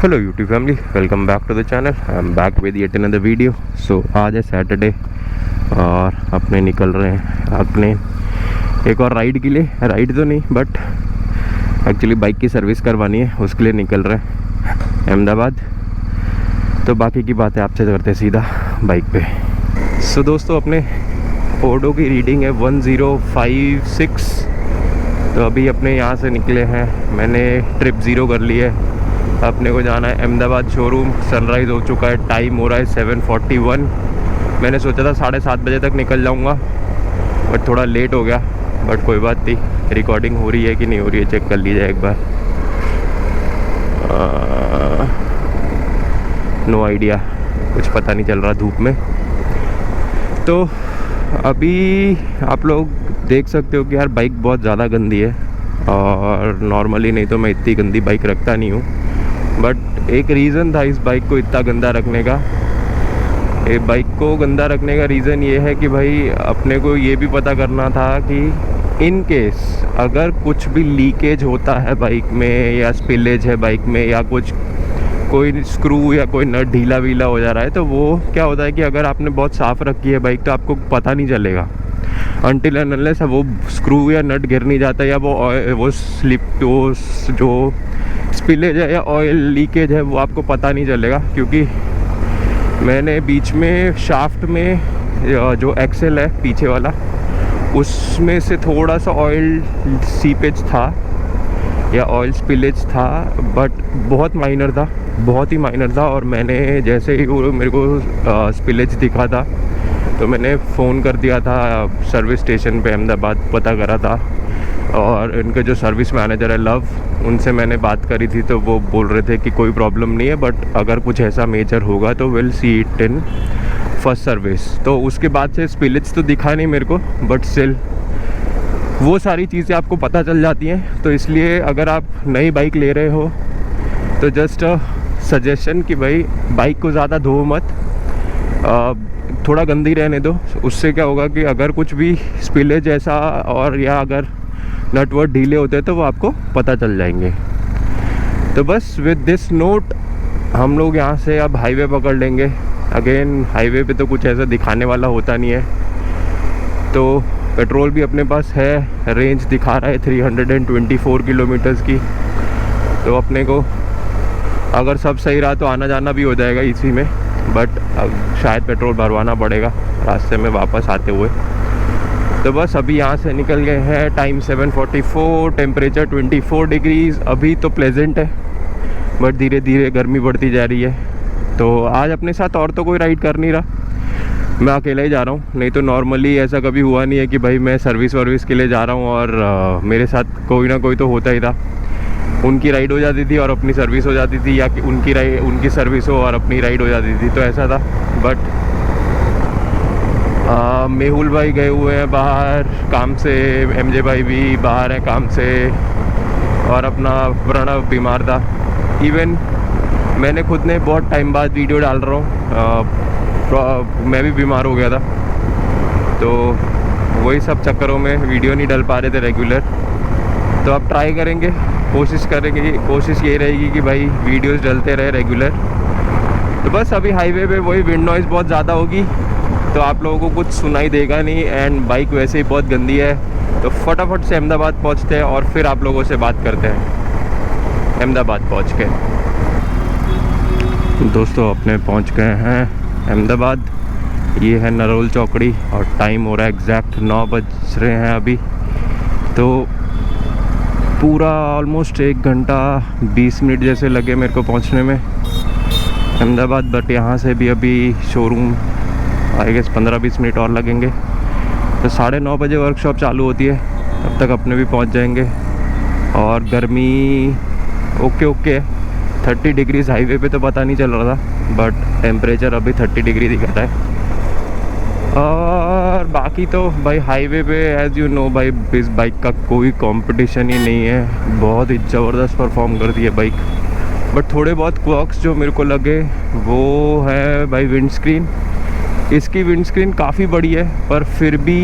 Hello YouTube family, welcome back to the channel. I am back with yet another video. So आज है Saturday और अपने निकल रहे हैं अपने एक और राइड के लिए। राइड तो नहीं बट एक्चुअली बाइक की सर्विस करवानी है, उसके लिए निकल रहे हैं अहमदाबाद। तो बाकी की बातें आपसे करते हैं सीधा बाइक पे। सो दोस्तों, अपने ओडो की रीडिंग है 1056। तो अभी अपने यहाँ से निकले हैं, मैंने ट्रिप ज़ीरो कर ली है। अपने को जाना है अहमदाबाद शोरूम। सनराइज़ हो चुका है, टाइम हो रहा है 7:41। मैंने सोचा था 7:30 बजे तक निकल जाऊंगा बट थोड़ा लेट हो गया। बट कोई बात नहीं, रिकॉर्डिंग हो रही है कि नहीं हो रही है चेक कर लीजिए एक बार। नो आइडिया, कुछ पता नहीं चल रहा धूप में। तो अभी आप लोग देख सकते हो कि यार बाइक बहुत ज़्यादा गंदी है, और नॉर्मली नहीं तो मैं इतनी गंदी बाइक रखता नहीं हूँ। बट एक रीज़न था इस बाइक को इतना गंदा रखने का। ये बाइक को गंदा रखने का रीज़न ये है कि भाई अपने को ये भी पता करना था कि इन केस अगर कुछ भी लीकेज होता है बाइक में, या स्पिलेज है बाइक में, या कुछ कोई स्क्रू या कोई नट ढीला वीला हो जा रहा है, तो वो क्या होता है कि अगर आपने बहुत साफ़ रखी है बाइक तो आपको पता नहीं चलेगा अनटिल एंड अनलेस वो स्क्रू या नट गिर नहीं जाता, या वो स्लिप, वो जो स्पिलेज है या ऑयल लीकेज है वो आपको पता नहीं चलेगा। क्योंकि मैंने बीच में शाफ्ट में जो एक्सेल है पीछे वाला, उसमें से थोड़ा सा ऑयल सीपेज था या ऑयल स्पिलेज था, बट बहुत माइनर था, बहुत ही माइनर था। और मैंने जैसे ही वो मेरे को स्पिलेज दिखा था तो मैंने फ़ोन कर दिया था सर्विस स्टेशन पे अहमदाबाद, पता करा था। और इनके जो सर्विस मैनेजर है लव, उनसे मैंने बात करी थी तो वो बोल रहे थे कि कोई प्रॉब्लम नहीं है, बट अगर कुछ ऐसा मेजर होगा तो will see it in first service. तो उसके बाद से स्पिलेज तो दिखा नहीं मेरे को, बट स्टिल वो सारी चीज़ें आपको पता चल जाती हैं। तो इसलिए अगर आप नई बाइक ले रहे हो तो जस्ट सजेशन कि भाई बाइक को ज़्यादा धो मत, थोड़ा गंदी रहने दो। उससे क्या होगा कि अगर कुछ भी स्पिलेज ऐसा और या अगर नट वर्ट ढीले होते हैं तो वो आपको पता चल जाएंगे। तो बस विद दिस नोट हम लोग यहाँ से अब हाईवे पकड़ लेंगे। अगेन हाईवे पे तो कुछ ऐसा दिखाने वाला होता नहीं है। तो पेट्रोल भी अपने पास है, रेंज दिखा रहा है 324 किलोमीटर्स की। तो अपने को अगर सब सही रहा तो आना जाना भी हो जाएगा इसी में, बट शायद पेट्रोल भरवाना पड़ेगा रास्ते में वापस आते हुए। तो बस अभी यहाँ से निकल गए हैं, टाइम 7:44, टेम्परेचर 24 डिग्रीज़। अभी तो प्लेजेंट है बट धीरे धीरे गर्मी बढ़ती जा रही है। तो आज अपने साथ और तो कोई राइड कर नहीं रहा, मैं अकेला ही जा रहा हूँ। नहीं तो नॉर्मली ऐसा कभी हुआ नहीं है कि भाई मैं सर्विस वर्विस के लिए जा रहा हूँ और मेरे साथ कोई ना कोई तो होता ही था। उनकी राइड हो जाती थी और अपनी सर्विस हो जाती थी, या कि उनकी सर्विस हो और अपनी राइड हो जाती थी, तो ऐसा था। बट मेहुल भाई गए हुए हैं बाहर काम से, एमजे भाई भी बाहर हैं काम से, और अपना प्रणव बीमार था। इवन मैंने खुद ने बहुत टाइम बाद वीडियो डाल रहा हूँ, मैं भी बीमार हो गया था। तो वही सब चक्करों में वीडियो नहीं डाल पा रहे थे रेगुलर। तो अब ट्राई करेंगे, कोशिश करेंगे, कोशिश यही रहेगी कि भाई वीडियोस डलते रहे रेगुलर। तो बस अभी हाईवे पे वही विंड नॉइज़ बहुत ज़्यादा होगी तो आप लोगों को कुछ सुनाई देगा नहीं, एंड बाइक वैसे ही बहुत गंदी है। तो फटाफट से अहमदाबाद पहुंचते हैं और फिर आप लोगों से बात करते हैं अहमदाबाद पहुंच के। दोस्तों अपने पहुंच गए हैं अहमदाबाद। ये है नरोल चौकड़ी और टाइम हो रहा है एग्जैक्ट 9 बज रहे हैं अभी। तो पूरा ऑलमोस्ट 1 घंटा 20 मिनट जैसे लगे मेरे को पहुंचने में अहमदाबाद। बट यहाँ से भी अभी शोरूम आई गेस 15-20 मिनट और लगेंगे। तो 9:30 बजे वर्कशॉप चालू होती है, तब तक अपने भी पहुंच जाएंगे। और गर्मी ओके है, 30 डिग्रीज़ हाईवे पे तो पता नहीं चल रहा था, बट टेम्परेचर अभी 30 डिग्री दिखा रहा है। और बाकी तो भाई हाईवे पे एज़ यू नो भाई इस बाइक का कोई कंपटीशन ही नहीं है, बहुत ही ज़बरदस्त परफॉर्म करती है बाइक। बट थोड़े बहुत क्वर्क्स जो मेरे को लगे वो है भाई विंड स्क्रीन। इसकी विंड स्क्रीन काफ़ी बड़ी है पर फिर भी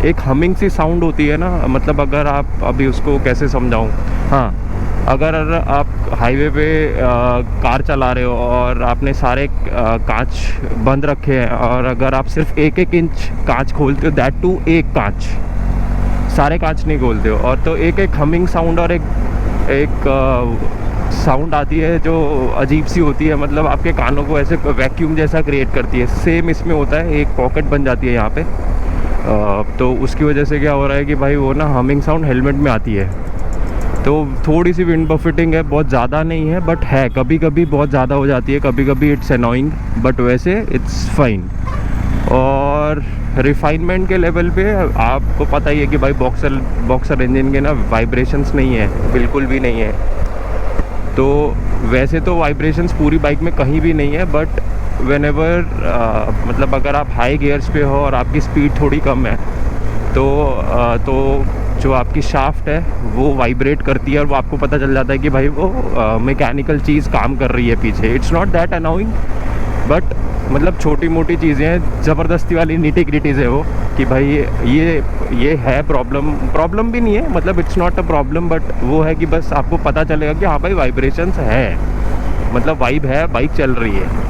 एक हमिंग सी साउंड होती है ना, मतलब अगर आप अभी उसको कैसे समझाऊँ, हाँ अगर आप हाईवे पे कार चला रहे हो और आपने सारे कांच बंद रखे हैं और अगर आप सिर्फ 1-1 इंच कांच खोलते हो, दैट टू एक कांच, सारे कांच नहीं खोलते हो, और तो एक हमिंग साउंड और एक साउंड आती है जो अजीब सी होती है, मतलब आपके कानों को ऐसे वैक्यूम जैसा क्रिएट करती है। सेम इसमें होता है, एक पॉकेट बन जाती है यहाँ पे। तो उसकी वजह से क्या हो रहा है कि भाई वो ना हमिंग साउंड हेलमेट में आती है। तो थोड़ी सी विंड बफेटिंग है, बहुत ज़्यादा नहीं है बट है, कभी कभी बहुत ज़्यादा हो जाती है, कभी कभी इट्स अनोइंग, बट वैसे इट्स फाइन। और रिफाइनमेंट के लेवल पे आपको पता ही है कि भाई बॉक्सर इंजन के ना वाइब्रेशंस नहीं है, बिल्कुल भी नहीं है। तो वैसे तो वाइब्रेशंस पूरी बाइक में कहीं भी नहीं है, बट व्हेनेवर मतलब अगर आप हाई गियर्स पे हो और आपकी स्पीड थोड़ी कम है तो जो आपकी शाफ्ट है वो वाइब्रेट करती है और वो आपको पता चल जाता है कि भाई वो मैकेनिकल चीज़ काम कर रही है पीछे। इट्स नॉट दैट अनाउइंग, बट मतलब छोटी मोटी चीज़ें हैं, ज़बरदस्ती वाली नीटी ग्रिटीज़ है वो, कि भाई ये है प्रॉब्लम भी नहीं है, मतलब it's not a problem, but वो है कि बस आपको पता चलेगा कि हाँ भाई वाइब्रेशंस है, मतलब वाइब है, बाइक चल रही है।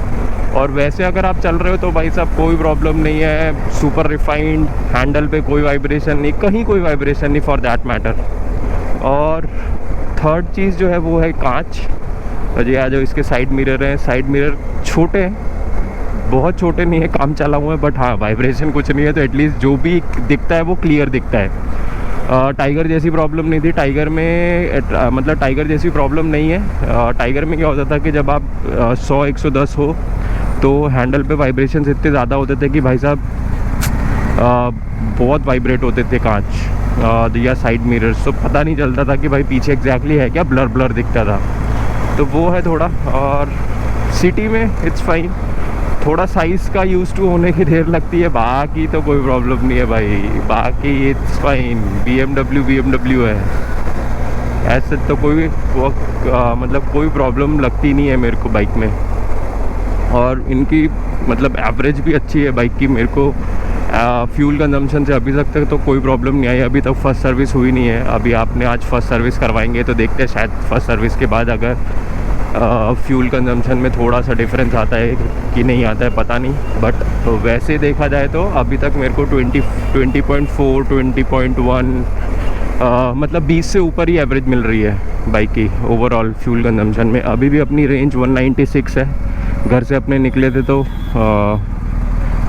और वैसे अगर आप चल रहे हो तो भाई साहब कोई प्रॉब्लम नहीं है, सुपर रिफाइंड, हैंडल पे कोई वाइब्रेशन नहीं, कहीं कोई वाइब्रेशन नहीं फॉर दैट मैटर। और थर्ड चीज़ जो है वो है कांच। और जो इसके साइड मिरर हैं, साइड मिरर छोटे हैं, बहुत छोटे नहीं है, काम चला हुआ है, बट हाँ वाइब्रेशन कुछ नहीं है, तो एटलीस्ट जो भी दिखता है वो क्लियर दिखता है। टाइगर जैसी प्रॉब्लम नहीं थी, टाइगर में मतलब टाइगर जैसी प्रॉब्लम नहीं है। टाइगर में क्या होता था कि जब आप 100-110 हो तो हैंडल पे वाइब्रेशंस इतने ज़्यादा होते थे कि भाई साहब बहुत वाइब्रेट होते थे कांच या साइड मिरर्स, तो पता नहीं चलता था कि भाई पीछे एग्जैक्टली है क्या, ब्लर दिखता था। तो वो है थोड़ा। और सिटी में इट्स फाइन, थोड़ा साइज़ का यूज़ टू होने की देर लगती है, बाकी तो कोई प्रॉब्लम नहीं है भाई, बाकी इट्स फाइन। BMW है, ऐसे तो कोई मतलब कोई प्रॉब्लम लगती नहीं है मेरे को बाइक में। और इनकी मतलब एवरेज भी अच्छी है बाइक की, मेरे को फ्यूल कंजम्पशन से अभी तक तो कोई प्रॉब्लम नहीं आई। अभी तक फर्स्ट सर्विस हुई नहीं है, अभी आपने आज फर्स्ट सर्विस करवाएंगे तो देखते हैं शायद फर्स्ट सर्विस के बाद अगर फ्यूल कंजम्पशन में थोड़ा सा डिफरेंस आता है कि नहीं आता है पता नहीं, बट तो वैसे देखा जाए तो अभी तक मेरे को 20.4 20.1 मतलब 20 से ऊपर ही एवरेज मिल रही है बाइक की ओवरऑल फ्यूल कंजम्पशन में। अभी भी अपनी रेंज 196 है, घर से अपने निकले थे तो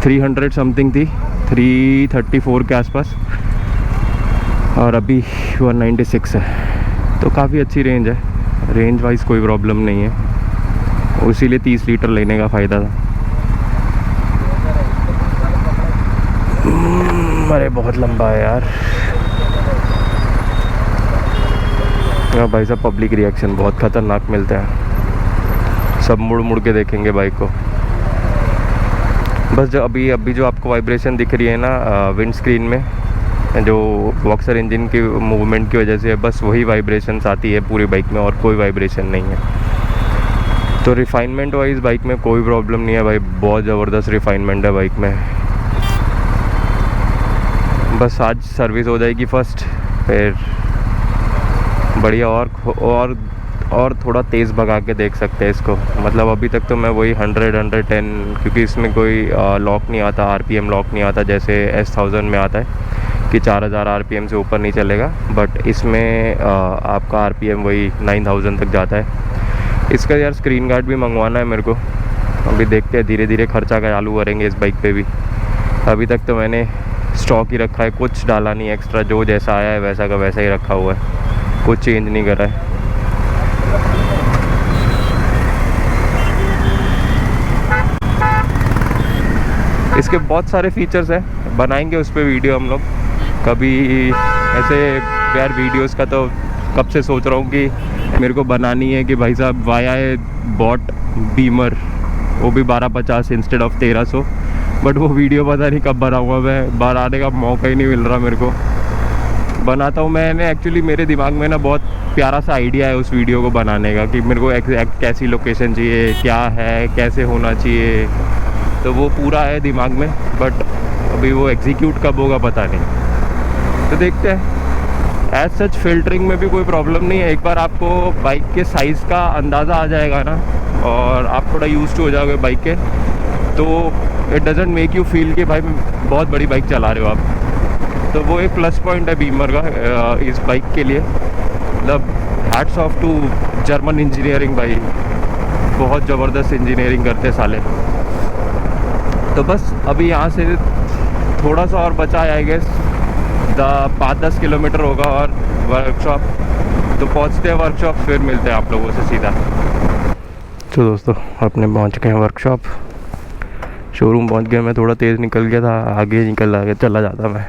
300 समथिंग थी, 334 के आसपास, और अभी 196 है, तो काफ़ी अच्छी रेंज है। रेंज वाइज कोई प्रॉब्लम नहीं है, इसीलिए 30 लीटर लेने का फ़ायदा था। अरे बहुत लंबा है यार। भाई साहब पब्लिक रिएक्शन बहुत ख़तरनाक मिलते हैं, सब मुड़ के देखेंगे बाइक को। बस जो अभी जो आपको वाइब्रेशन दिख रही है ना विंड स्क्रीन में, जो बॉक्सर इंजन की मूवमेंट की वजह से बस वही वाइब्रेशंस आती है पूरी बाइक में, और कोई वाइब्रेशन नहीं है। तो रिफाइनमेंट वाइज बाइक में कोई प्रॉब्लम नहीं है भाई, बहुत ज़बरदस्त रिफाइनमेंट है बाइक में। बस आज सर्विस हो जाएगी फर्स्ट, फिर बढ़िया और थोड़ा तेज़ भगा के देख सकते हैं इसको। मतलब अभी तक तो मैं वही 100-110, क्योंकि इसमें कोई लॉक नहीं आता, RPM लॉक नहीं आता जैसे S1000 में आता है कि 4000 RPM से ऊपर नहीं चलेगा, बट इसमें आपका RPM वही 9000 तक जाता है। इसका यार स्क्रीन गार्ड भी मंगवाना है मेरे को, अभी देखते हैं, धीरे धीरे खर्चा का चालू करेंगे इस बाइक पे भी। अभी तक तो मैंने स्टॉक ही रखा है, कुछ डाला नहीं एक्स्ट्रा, जो जैसा आया है वैसा का वैसा ही रखा हुआ है, कुछ चेंज नहीं करा है। इसके बहुत सारे फीचर्स हैं, बनाएंगे उस पर वीडियो हम लोग कभी। ऐसे यार वीडियोस का तो कब से सोच रहा हूँ कि मेरे को बनानी है कि भाई साहब वाया बॉट बीमर, वो भी 1250 इंस्टेड ऑफ 1300, बट वो वीडियो पता नहीं कब बनाऊँगा मैं, बनाने का मौका ही नहीं मिल रहा मेरे को। बनाता हूँ मैंने, एक्चुअली मेरे दिमाग में ना बहुत प्यारा सा आइडिया है उस वीडियो को बनाने का, कि मेरे को एग्जैक्ट कैसी लोकेशन चाहिए, क्या है, कैसे होना चाहिए, तो वो पूरा है दिमाग में, बट अभी वो एग्जीक्यूट कब होगा पता नहीं। तो देखते हैं, एज सच फिल्टरिंग में भी कोई प्रॉब्लम नहीं है। एक बार आपको बाइक के साइज़ का अंदाज़ा आ जाएगा ना, और आप थोड़ा यूज्ड हो जाओगे बाइक के, तो it doesn't make you feel कि भाई बहुत बड़ी बाइक चला रहे हो आप। तो वो एक प्लस पॉइंट है बीमर का इस बाइक के लिए। मतलब hats off to German engineering भाई, बहुत ज़बरदस्त इंजीनियरिंग करते साले। तो बस अभी यहाँ से थोड़ा सा और बचा है आई गेस, 5-10 किलोमीटर होगा और वर्कशॉप। तो पहुँचते हैं वर्कशॉप, फिर मिलते हैं आप लोगों से सीधा। तो दोस्तों अपने पहुँच गए हैं वर्कशॉप, शोरूम पहुँच गए। मैं थोड़ा तेज़ निकल गया था, आगे चला जाता मैं।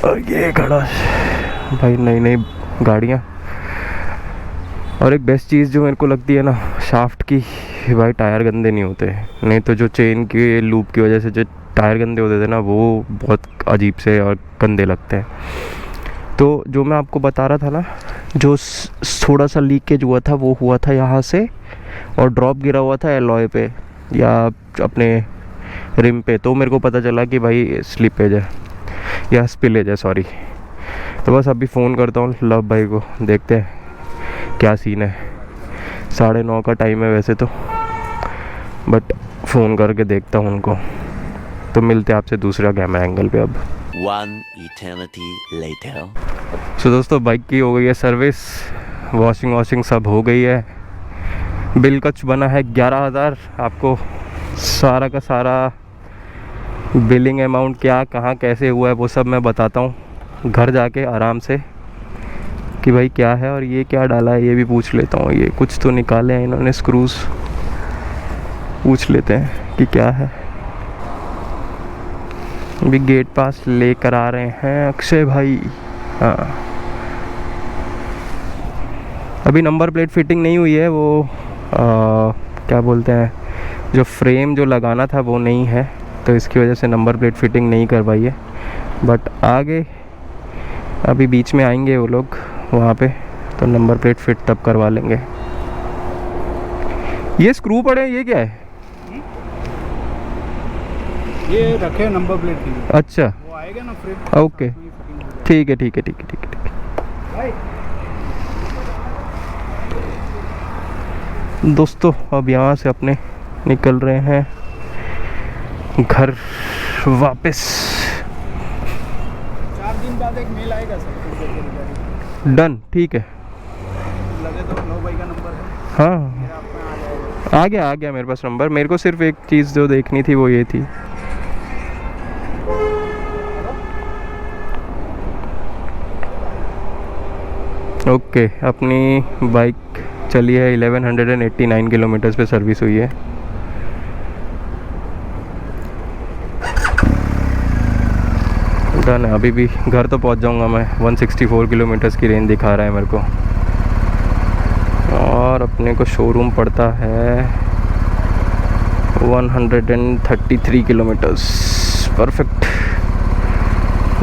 और ये खड़ा भाई नई नई गाड़ियाँ। और एक बेस्ट चीज़ जो मेरे को लगती है ना शाफ्ट की, भाई टायर गंदे नहीं होते। नहीं तो जो चेन के लूप की वजह से जो टायर गंदे होते थे ना, वो बहुत अजीब से और गंदे लगते हैं। तो जो मैं आपको बता रहा था ना, जो थोड़ा सा लीकेज हुआ था वो हुआ था यहाँ से, और ड्रॉप गिरा हुआ था एलॉय पे या अपने रिम पे। तो मेरे को पता चला कि भाई स्लिपेज है या स्पिलेज है, सॉरी। तो बस अभी फ़ोन करता हूँ लव भाई को, देखते हैं क्या सीन है। 9:30 का टाइम है वैसे तो, बट फ़ोन करके देखता हूँ उनको। तो मिलते हैं आपसे दूसरा कैमरा एंगल पे अब। One eternity later. सो दोस्तों बाइक की हो गई है सर्विस, वॉशिंग सब हो गई है। बिल कुछ बना है 11,000। आपको सारा का सारा बिलिंग अमाउंट क्या कहाँ कैसे हुआ है वो सब मैं बताता हूँ घर जाके आराम से, कि भाई क्या है और ये क्या डाला है ये भी पूछ लेता हूँ। ये कुछ तो निकाले हैं इन्होंने स्क्रूज, पूछ लेते हैं कि क्या है। अभी गेट पास लेकर आ रहे हैं अक्षय भाई। हाँ, अभी नंबर प्लेट फिटिंग नहीं हुई है, वो क्या बोलते हैं, जो फ्रेम जो लगाना था वो नहीं है, तो इसकी वजह से नंबर प्लेट फिटिंग नहीं करवाई है। बट आगे अभी बीच में आएंगे वो लोग वहाँ पे, तो नंबर प्लेट फिट तब करवा लेंगे। ये स्क्रू पड़े हैं, ये क्या है? ये रखे नंबर प्लेट के लिए। अच्छा, वो आएगा ना फ्रेम। ओके, ठीक है ठीक है ठीक है ठीक है। दोस्तों अब यहाँ से अपने निकल रहे हैं घर वापस। 4 दिन बाद एक मेल आएगा सर। डन, ठीक है। लगे तो नो भाई का नंबर है। हाँ मेरा अपना आ जाएगा। आ गया मेरे पास नंबर। मेरे को सिर्फ एक चीज़ जो देखनी थी वो ये थी। ओके, अपनी बाइक चली है 1189 किलोमीटर्स पे सर्विस हुई है। डन है। अभी भी घर तो पहुंच जाऊंगा मैं। 164 किलोमीटर्स की रेंज दिखा रहा है मेरे को, और अपने को शोरूम पड़ता है 133 किलोमीटर्स। परफेक्ट,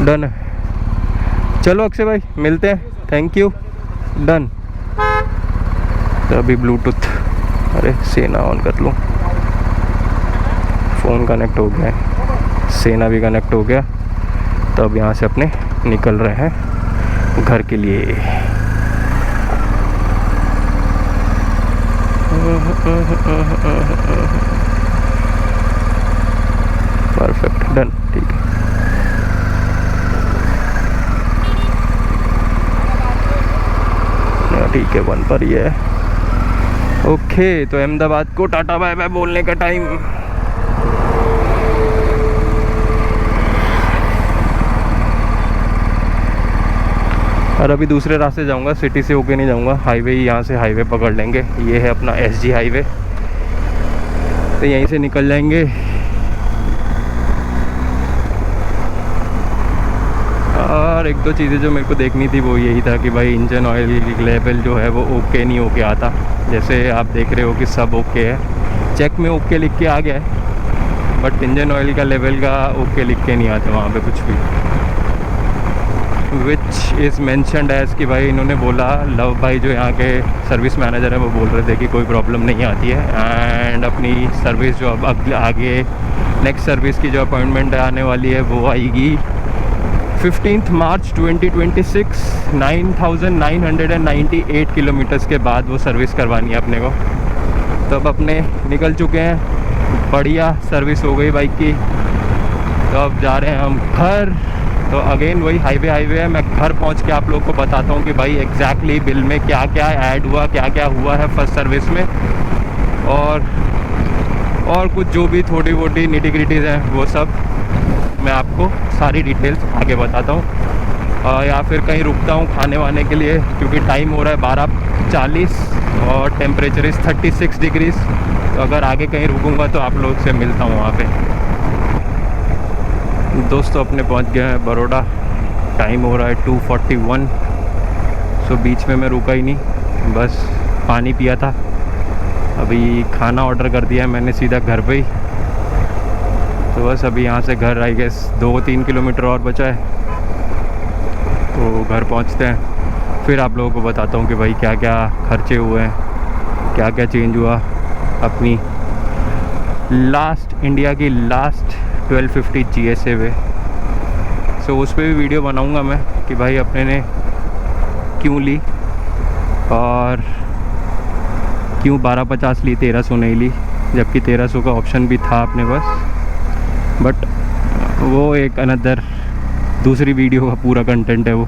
डन है। चलो अक्षय भाई मिलते हैं, थैंक यू। डन। तो अभी ब्लूटूथ, अरे सेना ऑन कर लूँ। फ़ोन कनेक्ट हो गया है, सेना भी कनेक्ट हो गया। तो अब यहाँ से अपने निकल रहे हैं घर के लिए। परफेक्ट, डन, ठीक है। ठीक है, 1 पर ही है। ओके, तो अहमदाबाद को टाटा बाय बाय बोलने का टाइम। और अभी दूसरे रास्ते जाऊंगा, सिटी से होके नहीं जाऊंगा, हाईवे ही, यहाँ से हाईवे पकड़ लेंगे। ये है अपना SG हाईवे, तो यहीं से निकल जाएंगे। और एक दो चीज़ें जो मेरे को देखनी थी वो यही था कि भाई इंजन ऑयल लेवल जो है वो ओके नहीं होके आता। जैसे आप देख रहे हो कि सब ओके है, चेक में ओके लिख के आ गया है, बट इंजन ऑयल का लेवल का ओके लिख के नहीं आता वहाँ पे कुछ भी। विच इज़ मैंशनड एज कि भाई इन्होंने बोला, लव भाई जो यहाँ के सर्विस मैनेजर है वो बोल रहे थे कि कोई प्रॉब्लम नहीं आती है। एंड अपनी सर्विस जो अब आगे नेक्स्ट सर्विस की जो अपॉइंटमेंट आने वाली है वो आएगी 15 मार्च 2026 9,998 किलोमीटर्स के बाद वो सर्विस करवानी है अपने को। तो अब अपने निकल चुके हैं, बढ़िया सर्विस हो गई बाइक की। तो अब जा रहे हैं हम घर। तो अगेन वही हाईवे है। मैं घर पहुंच के आप लोगों को बताता हूं कि भाई एग्जैक्टली बिल में क्या क्या ऐड हुआ, क्या क्या हुआ है फर्स्ट सर्विस में, और कुछ जो भी थोड़ी मोटी निटी-ग्रिटीज़ हैं वो सब मैं आपको सारी डिटेल्स आगे बताता हूँ। या फिर कहीं रुकता हूँ खाने वाने के लिए, क्योंकि टाइम हो रहा है 12:40 और टेम्परेचर इज़ 36 डिग्रीज़। तो अगर आगे कहीं रुकूंगा तो आप लोग से मिलता हूँ वहाँ पे। दोस्तों अपने पहुँच गए हैं बड़ौदा। टाइम हो रहा है 2:41। सो बीच में मैं रुका ही नहीं, बस पानी पिया था। अभी खाना ऑर्डर कर दिया है मैंने सीधा घर पे ही। तो बस अभी यहाँ से घर आई गेस 2-3 किलोमीटर और बचा है, तो घर पहुँचते हैं। फिर आप लोगों को बताता हूँ कि भाई क्या क्या खर्चे हुए हैं, क्या क्या चेंज हुआ अपनी इंडिया की लास्ट 1250 GSA वे। सो उस पर भी वीडियो बनाऊँगा मैं कि भाई अपने ने क्यों ली और क्यों 1250 ली, 1300 नहीं ली, जबकि 1300 का ऑप्शन भी था अपने पास। बट वो एक अनदर दूसरी वीडियो का पूरा कंटेंट है वो,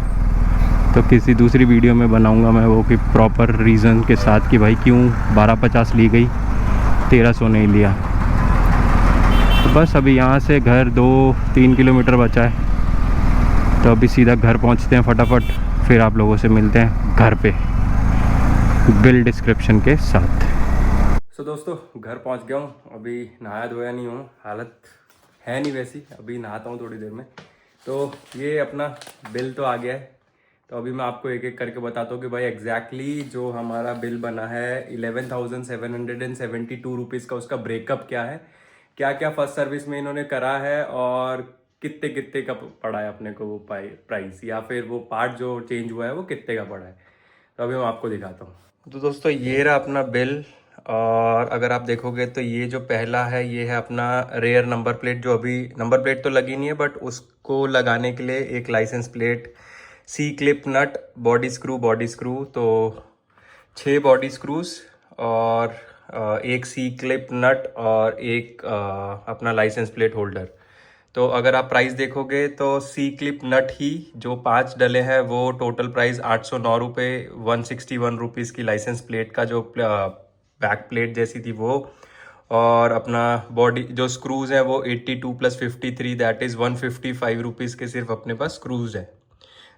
तो किसी दूसरी वीडियो में बनाऊंगा मैं वो कि प्रॉपर रीज़न के साथ कि भाई क्यों 1250 ली गई, 1300 नहीं लिया। तो बस अभी यहाँ से घर 2-3 किलोमीटर बचा है, तो अभी सीधा घर पहुँचते हैं फटाफट। फिर आप लोगों से मिलते हैं घर पे बिल डिस्क्रिप्शन के साथ। सो दोस्तों घर पहुँच गया हूँ। अभी नहाया धोया नहीं हूँ, हालत है नहीं वैसी, अभी नहाता हूँ थोड़ी देर में। तो ये अपना बिल तो आ गया है। तो अभी मैं आपको एक एक करके बताता हूँ कि भाई एग्जैक्टली जो हमारा बिल बना है 11,772 रुपीज़ का, उसका ब्रेकअप क्या है, क्या क्या फर्स्ट सर्विस में इन्होंने करा है, और कितने कितने का पड़ा है अपने को वो प्राइस, या फिर वो पार्ट जो चेंज हुआ है वो कितने का पड़ा है। तो अभी मैं आपको दिखाता हूँ। तो दोस्तों ये रहा अपना बिल, और अगर आप देखोगे तो ये जो पहला है ये है अपना रेयर नंबर प्लेट, जो अभी नंबर प्लेट तो लगी नहीं है बट उसको लगाने के लिए एक लाइसेंस प्लेट, सी क्लिप नट, बॉडी स्क्रू, तो 6 बॉडी स्क्रूज और एक सी क्लिप नट और एक अपना लाइसेंस प्लेट होल्डर। तो अगर आप प्राइस देखोगे तो सी क्लिप नट ही जो 5 डले हैं वो टोटल प्राइस 809 रुपये, 161 रुपीज़ की लाइसेंस प्लेट का जो बैक प्लेट जैसी थी वो, और अपना बॉडी जो स्क्रूज है वो 82 + 53 दैट इज़ 155 रुपीज़ के सिर्फ अपने पास स्क्रूज है,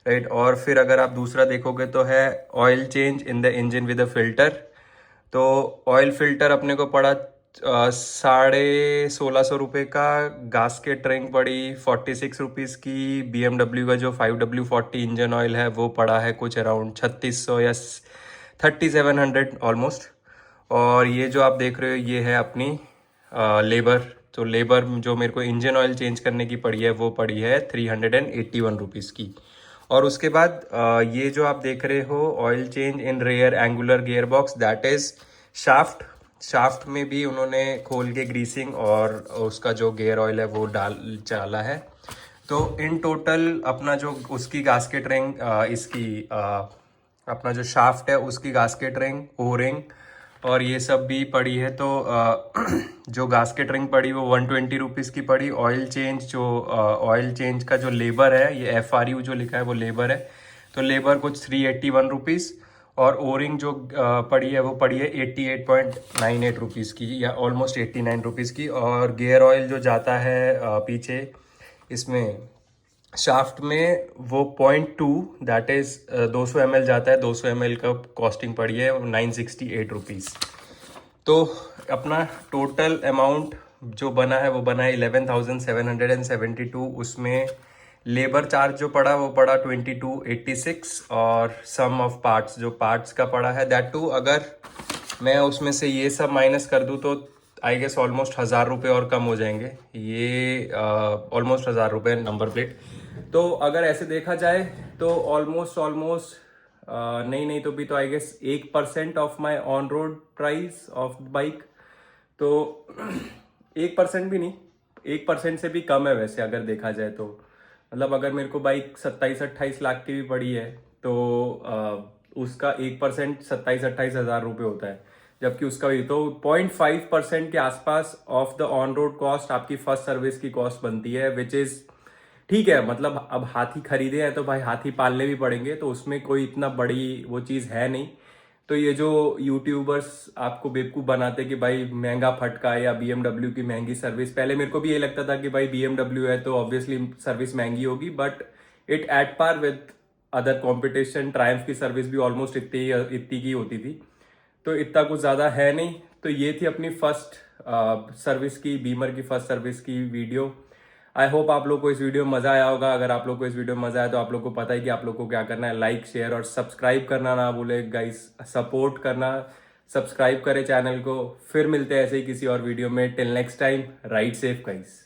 राइट। और फिर अगर आप दूसरा देखोगे तो है oil change in the engine with a filter. तो ऑयल फिल्टर अपने को पड़ा 1650 रुपये का, गास्केट रिंग पड़ी 46 रुपीज़ की, BMW का जो 5W40 इंजन ऑयल है वो पड़ा है कुछ अराउंड 3600 या 3700 ऑलमोस्ट। और ये जो आप देख रहे हो ये है अपनी लेबर। तो लेबर जो मेरे को इंजन ऑयल चेंज करने की पड़ी है वो पड़ी है 381 रुपीज़ की। और उसके बाद ये जो आप देख रहे हो oil change in rear angular gear box, that is shaft में भी उन्होंने खोल के ग्रीसिंग और उसका जो गियर ऑयल है वो डाला है। तो इन टोटल अपना जो उसकी गास्केट रिंग, अपना जो शाफ्ट है उसकी गास्केट रिंग, ओ रिंग और ये सब भी पड़ी है। तो जो गास्केट रिंग पड़ी वो 120 रुपीज़ की पड़ी। ऑयल चेंज का जो लेबर है, ये FRU जो लिखा है वो लेबर है, तो लेबर कुछ 381 रुपीज़। और ओरिंग जो पड़ी है वो पड़ी है 88.98 रुपीज़ की, या ऑलमोस्ट 89 रुपीज़ की। और गियर ऑयल जो जाता है पीछे इसमें शाफ्ट में वो 0.2 दैट इज़ 200 ml जाता है, 200 ml का कॉस्टिंग पड़ी है 968 रुपीज़। तो अपना टोटल अमाउंट जो बना है वो बना है 11,772। उसमें लेबर चार्ज जो पड़ा वो पड़ा 2286, और सम ऑफ पार्ट्स जो पार्ट्स का पड़ा है दैट टू, अगर मैं उसमें से ये सब माइनस कर दूँ तो आई गेस ऑलमोस्ट 1000 रुपये और कम हो जाएंगे। ये ऑलमोस्ट 1000 रुपये नंबर प्लेट। तो अगर ऐसे देखा जाए तो ऑलमोस्ट नहीं तो भी तो I guess 1% of my on road price of bike. तो 1% भी नहीं, 1% से भी कम है वैसे अगर देखा जाए तो। मतलब अगर मेरे को बाइक 27-28 लाख की भी पड़ी है तो उसका 1% 27-28 हज़ार रुपये होता है, जबकि उसका भी तो 0.5% के आसपास of the on road cost आपकी फर्स्ट सर्विस की कॉस्ट बनती है, विच इज़ ठीक है। मतलब अब हाथी खरीदे हैं तो भाई हाथी पालने भी पड़ेंगे, तो उसमें कोई इतना बड़ी वो चीज़ है नहीं। तो ये जो यूट्यूबर्स आपको बेवकूफ़ बनाते कि भाई महंगा फटका है या BMW की महंगी सर्विस, पहले मेरे को भी ये लगता था कि भाई BMW है तो ऑब्वियसली सर्विस महंगी होगी, but it at par with other competition. Triumph की सर्विस भी ऑलमोस्ट इतनी की होती थी, तो इतना कुछ ज़्यादा है नहीं। तो ये थी अपनी फर्स्ट सर्विस की, बीमर की फर्स्ट सर्विस की वीडियो। आई होप आप लोग को इस वीडियो में मजा आया होगा। अगर आप लोग को इस वीडियो में मजा आया तो आप लोग को पता है कि आप लोग को क्या करना है, लाइक शेयर और सब्सक्राइब करना ना भूले गाइस, सपोर्ट करना, सब्सक्राइब करें चैनल को। फिर मिलते हैं ऐसे ही किसी और वीडियो में। Till next time, ride safe guys.